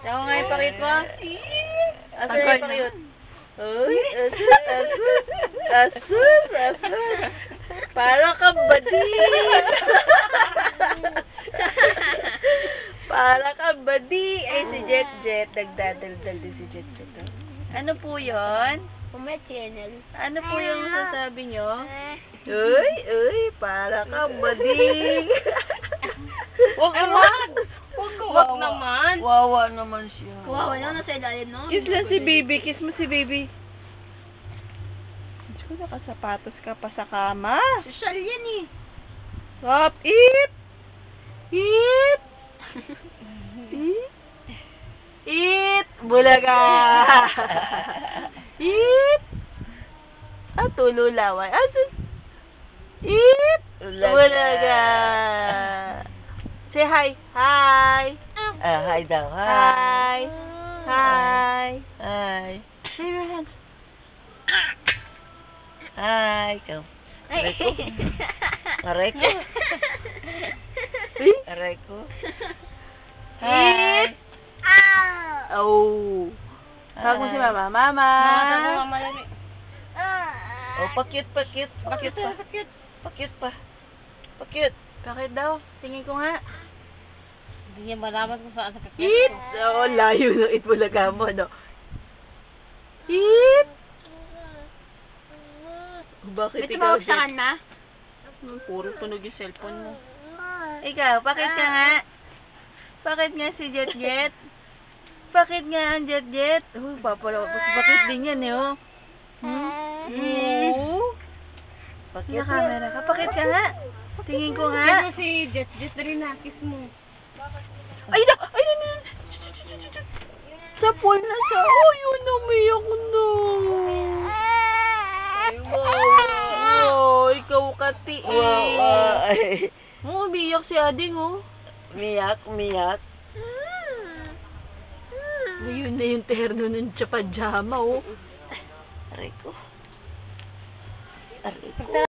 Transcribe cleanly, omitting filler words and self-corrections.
Ako nga yung pakit mo. Asa yung pakit? Uy, asus. Para kang bading. Para kang bading. Ay, si Jet. Nagdadaldal din si Jet. Ano po yun? Channel. Ano po yung sasabi nyo? Uy, para kang bading. Wag naman. Wawa naman siya. Wow, ano nasa ilalim, no? Kiss lang si Baby. Kiss mo si Baby. Diyos ko, nakasapatos ka pa sa kama. Social yan eh. Stop. Eat. Eat. Bulaga. Eat. Tululawan. Eat. Bulaga. Say hi. Hi. Hi daw. Hi. Hi. Hi. Say your hands. Hi. Ikaw. Aray ko. Aray ko. Eat. Oh. Tawag mo si Mama. Mama. Oh, pa-cute. Pakit pa. Pakit. Bakit daw? Tingin ko nga. Hindi niya malaman kung saan sa kakit. Eat. Oh, layo ng itbulaga mo, no? Eat. Bakit May ikaw, tumawag sa Jet? na? Puro tunog yung cellphone mo. Ikaw, bakit ka nga? Bakit nga si Jet? Bakit nga ang Jet? Oh, bakit din yan eh, oh. Pakit Sa camera ka. Bakit ka nga? Tingin ko nga. Si Jet na rin na, kiss mo. Ay, na! Sa pool na siya. Oh, yun, umiyak na. Ay, wow. Ikaw kati eh. Wow. Oh, umiyak si Ading, oh. Umiyak. Ayun na yung terno ng pajama, oh. Aray ko.